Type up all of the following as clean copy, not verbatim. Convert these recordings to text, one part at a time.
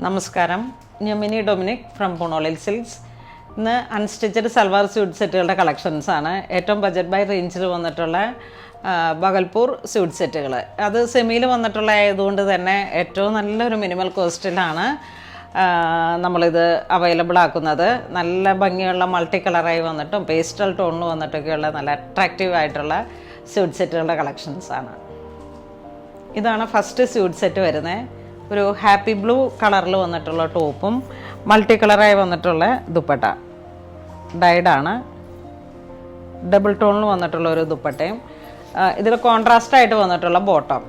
നമസ്കാരം, ഞാൻ mini Dominic from പുണോളിൽ silks. ഇന്ന് അൺസ്റ്റിച്ചഡ് സൽവാർ സ്യൂട്ട് സെറ്റുകളുടെ കളക്ഷൻസാണ്. ഏറ്റവും ബജറ്റ് ബൈ റേഞ്ചിൽ വന്നിട്ടുള്ള ബഗൽപൂർ സ്യൂട്ട് സെറ്റുകൾ. അത് സെമിയിൽ വന്നിട്ടുള്ള ആയതുകൊണ്ട് തന്നെ ഏറ്റവും നല്ലൊരു മിനിമൽ കോസ്റ്റിലാണ് നമ്മളിത് അവൈലബിൾ ആക്കുന്നത്. നല്ല ഭംഗിയുള്ള മൾട്ടി കളറായി വന്നിട്ടും പേസ്റ്റൽ ടോണിൽ വന്നിട്ടൊക്കെയുള്ള നല്ല അട്രാക്റ്റീവ് ആയിട്ടുള്ള സ്യൂട്ട് സെറ്റുകളുടെ കളക്ഷൻസാണ്. ഇതാണ് ഫസ്റ്റ് സ്യൂട്ട് സെറ്റ് വരുന്നത്. ഒരു ഹാപ്പി ബ്ലൂ കളറിൽ വന്നിട്ടുള്ള ടോപ്പും മൾട്ടി കളറായി വന്നിട്ടുള്ള ദുപ്പട്ട, ഡൈഡാണ്. ഡബിൾ ടോണിൽ വന്നിട്ടുള്ള ഒരു ദുപ്പട്ടയും ഇതിൽ കോൺട്രാസ്റ്റായിട്ട് വന്നിട്ടുള്ള ബോട്ടം.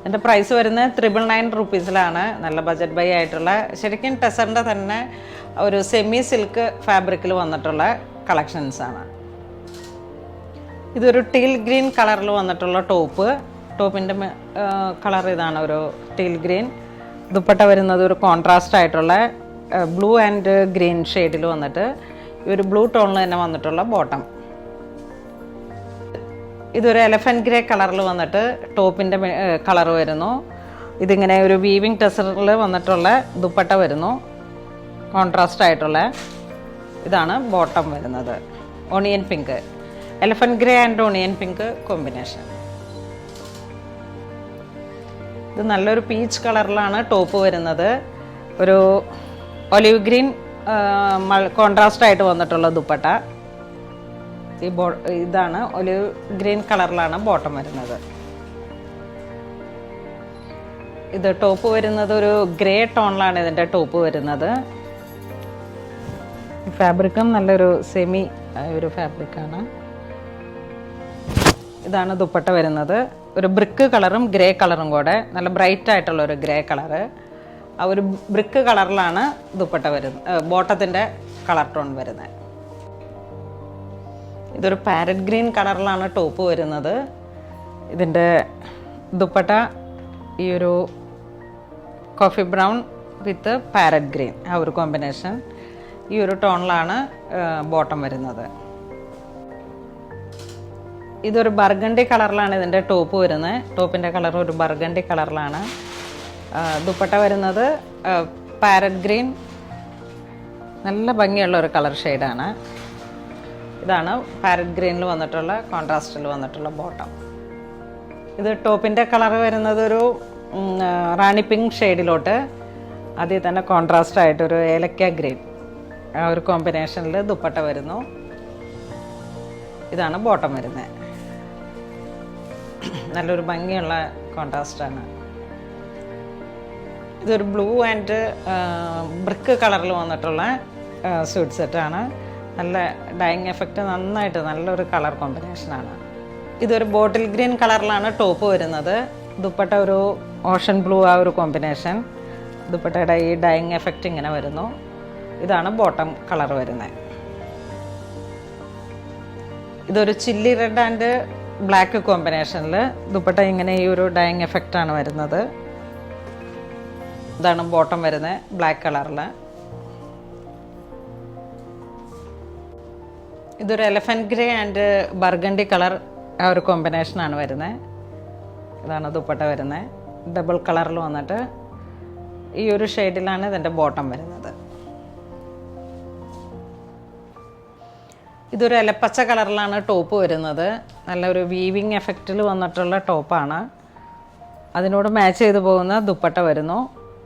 ഇതിൻ്റെ പ്രൈസ് വരുന്നത് 999 റുപ്പീസിലാണ്. നല്ല ബജറ്റ് ബൈ ആയിട്ടുള്ള, ശരിക്കും ടെസറിൻ്റെ തന്നെ ഒരു സെമി സിൽക്ക് ഫാബ്രിക്കിൽ വന്നിട്ടുള്ള കളക്ഷൻസാണ്. ഇതൊരു ടീൽ ഗ്രീൻ കളറിൽ വന്നിട്ടുള്ള ടോപ്പിൻ്റെ കളർ ഇതാണ്, ഒരു ടീൽ ഗ്രീൻ. ദുപ്പട്ട വരുന്നത് ഒരു കോൺട്രാസ്റ്റ് ആയിട്ടുള്ള ബ്ലൂ ആൻഡ് ഗ്രീൻ ഷെയ്ഡിൽ വന്നിട്ട് ഒരു ബ്ലൂ ടോണിൽ തന്നെ വന്നിട്ടുള്ള ബോട്ടം. ഇതൊരു എലഫൻറ്റ് ഗ്രേ കളറിൽ വന്നിട്ട് ടോപ്പിൻ്റെ കളർ വരുന്നു. ഇതിങ്ങനെ ഒരു വീവിങ് ടെസറിൽ വന്നിട്ടുള്ള ദുപ്പട്ട വരുന്നു, കോൺട്രാസ്റ്റ് ആയിട്ടുള്ള. ഇതാണ് ബോട്ടം വരുന്നത്, onion pink, elephant grey and onion pink combination. ഇത് നല്ലൊരു പീച്ച് കളറിലാണ് ടോപ്പ് വരുന്നത്. ഒരു ഒലിവ് ഗ്രീൻ കോൺട്രാസ്റ്റ് ആയിട്ട് വന്നിട്ടുള്ള ദുപ്പട്ട. ഇതാണ് ഒലിവ് ഗ്രീൻ കളറിലാണ് ബോട്ടം വരുന്നത്. ഇത് ടോപ്പ് വരുന്നത് ഒരു ഗ്രേ ടോണിലാണ് ഇതിൻ്റെ ടോപ്പ് വരുന്നത്. ഫാബ്രിക്കും നല്ലൊരു സെമി ഒരു ഫാബ്രിക്കാണ്. ഇതാണ് ദുപ്പട്ട വരുന്നത്. ഒരു ബ്രിക്ക് കളറും ഗ്രേ കളറും കൂടെ, നല്ല ബ്രൈറ്റ് ആയിട്ടുള്ള ഒരു ഗ്രേ കളറ്. ആ ഒരു ബ്രിക്ക് കളറിലാണ് ദുപ്പട്ട വരുന്നത്, ബോട്ടത്തിൻ്റെ കളർ ടോൺ വരുന്നത്. ഇതൊരു പാരറ്റ് ഗ്രീൻ കളറിലാണ് ടോപ്പ് വരുന്നത്. ഇതിൻ്റെ ദുപ്പട്ട ഈ ഒരു കോഫി ബ്രൗൺ വിത്ത് പാരറ്റ് ഗ്രീൻ, ആ ഒരു കോമ്പിനേഷൻ, ഈ ഒരു ടോണിലാണ് ബോട്ടം വരുന്നത്. ഇതൊരു ബർഗണ്ടി കളറിലാണ് ഇതിൻ്റെ ടോപ്പ് വരുന്നത്. ടോപ്പിൻ്റെ കളർ ഒരു ബർഗണ്ടി കളറിലാണ്. ദുപ്പട്ട വരുന്നത് പാരറ്റ് ഗ്രീൻ, നല്ല ഭംഗിയുള്ള ഒരു കളർ ഷെയ്ഡാണ്. ഇതാണ് പാരറ്റ് ഗ്രീനിൽ വന്നിട്ടുള്ള കോൺട്രാസ്റ്റിൽ വന്നിട്ടുള്ള ബോട്ടം. ഇത് ടോപ്പിൻ്റെ കളർ വരുന്നത് ഒരു റാണി പിങ്ക് ഷെയ്ഡിലോട്ട്, അതിൽ തന്നെ കോൺട്രാസ്റ്റ് ആയിട്ടൊരു ഏലക്ക ഗ്രീൻ, ആ ഒരു കോമ്പിനേഷനിൽ ദുപ്പട്ട വരുന്നു. ഇതാണ് ബോട്ടം വരുന്നത്. നല്ലൊരു ഭംഗിയുള്ള കോൺട്രാസ്റ്റാണ്. ഇതൊരു ബ്ലൂ ആൻഡ് ബ്രിക്ക് കളറിൽ വന്നിട്ടുള്ള സ്യൂട്ട് സെറ്റാണ്. നല്ല ഡൈയിങ് എഫക്റ്റ് നന്നായിട്ട്, നല്ലൊരു കളർ കോമ്പിനേഷനാണ്. ഇതൊരു ബോട്ടിൽ ഗ്രീൻ കളറിലാണ് ടോപ്പ് വരുന്നത്. ദുപ്പട്ട ഒരു ഓഷൻ ബ്ലൂ, ആ ഒരു കോമ്പിനേഷൻ. ദുപ്പട്ടയുടെ ഈ ഡൈയിങ് എഫക്റ്റ് ഇങ്ങനെ വരുന്നു. ഇതാണ് ബോട്ടം കളർ വരുന്നത്. ഇതൊരു ചില്ലി റെഡ് ആൻഡ് ബ്ലാക്ക് കോമ്പിനേഷനിൽ ദുപ്പട്ട ഇങ്ങനെ ഈ ഒരു ഡൈയിങ് എഫക്റ്റാണ് വരുന്നത്. ഇതാണ് ബോട്ടം വരുന്നത്, ബ്ലാക്ക് കളറിൽ. ഇതൊരു elephant grey and burgundy colour, ആ ഒരു കോമ്പിനേഷനാണ് വരുന്നത്. ഇതാണ് ദുപ്പട്ട വരുന്നത്. ഡബിൾ കളറിൽ വന്നിട്ട് ഈ ഒരു ഷെയ്ഡിലാണ് ഇതിൻ്റെ ബോട്ടം വരുന്നത്. ഇതൊരു ഇലപ്പച്ച കളറിലാണ് ടോപ്പ് വരുന്നത്. നല്ലൊരു വീവിങ് എഫക്റ്റിൽ വന്നിട്ടുള്ള ടോപ്പാണ്. അതിനോട് മാച്ച് ചെയ്ത് പോകുന്ന ദുപ്പട്ട വരുന്നു.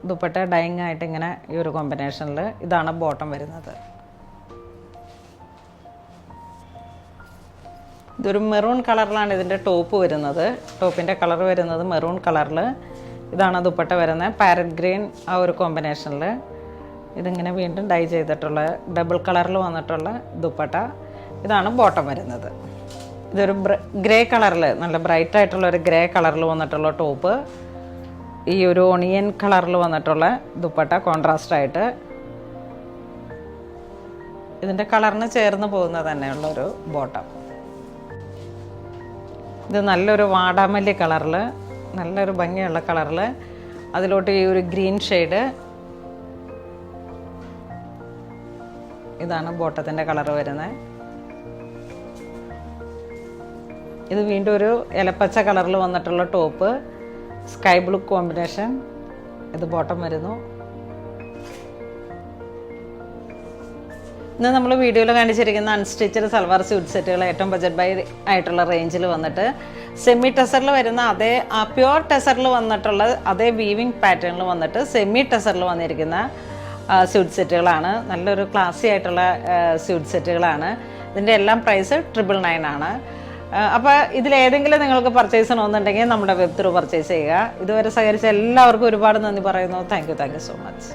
ദുപ്പട്ട ഡൈയിങ് ആയിട്ട് ഇങ്ങനെ ഈ ഒരു കോമ്പിനേഷനിൽ. ഇതാണ് ബോട്ടം വരുന്നത്. ഇതൊരു മെറൂൺ കളറിലാണ് ഇതിൻ്റെ ടോപ്പ് വരുന്നത്. ടോപ്പിൻ്റെ കളർ വരുന്നത് മെറൂൺ കളറിൽ. ഇതാണ് ദുപ്പട്ട വരുന്നത്, പാരറ്റ് ഗ്രീൻ, ആ ഒരു കോമ്പിനേഷനിൽ. ഇതിങ്ങനെ വീണ്ടും ഡൈ ചെയ്തിട്ടുള്ള ഡബിൾ കളറിൽ വന്നിട്ടുള്ള ദുപ്പട്ട. ഇതാണ് ബോട്ടം വരുന്നത്. ഇതൊരു ഗ്രേ കളറിൽ, നല്ല ബ്രൈറ്റ് ആയിട്ടുള്ള ഒരു ഗ്രേ കളറിൽ വന്നിട്ടുള്ള ടോപ്പ്. ഈ ഒരു ഓണിയൻ കളറിൽ വന്നിട്ടുള്ള ദുപ്പട്ട കോൺട്രാസ്റ്റ് ആയിട്ട്. ഇതിൻ്റെ കളറിന് ചേർന്ന് പോകുന്നത് തന്നെയുള്ളൊരു ബോട്ടം. ഇത് നല്ലൊരു വാടാമല്ലി കളറിൽ, നല്ലൊരു ഭംഗിയുള്ള കളറിൽ, അതിലോട്ട് ഈ ഒരു ഗ്രീൻ ഷെയ്ഡ്. ഇതാണ് ബോട്ടത്തിൻ്റെ കളർ വരുന്നത്. ഇത് വീണ്ടും ഒരു ഇലപ്പച്ച കളറിൽ വന്നിട്ടുള്ള ടോപ്പ്, സ്കൈ ബ്ലൂ കോമ്പിനേഷൻ. ഇത് ബോട്ടം വരുന്നു. ഇന്ന് നമ്മൾ വീഡിയോയിൽ കാണിച്ചിരിക്കുന്ന അൺസ്റ്റിച്ചഡ് സൽവാർ സ്യൂട്ട് സെറ്റുകൾ ഏറ്റവും ബജറ്റ് ബൈ ആയിട്ടുള്ള റേഞ്ചിൽ വന്നിട്ട് സെമി ടെസറിൽ വരുന്ന അതേ പ്യുവർ ടെസറിൽ വന്നിട്ടുള്ള അതേ വീവിങ് പാറ്റേണിൽ വന്നിട്ട് സെമി ടെസറിൽ വന്നിരിക്കുന്ന സ്യൂട്ട് സെറ്റുകളാണ്. നല്ലൊരു ക്ലാസി ആയിട്ടുള്ള സ്യൂട്ട് സെറ്റുകളാണ്. ഇതിൻ്റെ എല്ലാം പ്രൈസ് 999 ആണ്. അപ്പോൾ ഇതിലേതെങ്കിലും നിങ്ങൾക്ക് പർച്ചേസ് ചെയ്യണമെന്നുണ്ടെങ്കിൽ നമ്മുടെ വെബ് ത്രൂ പർച്ചേസ് ചെയ്യുക. ഇതുവരെ സഹകരിച്ച എല്ലാവർക്കും ഒരുപാട് നന്ദി പറയുന്നു. Thank you so much.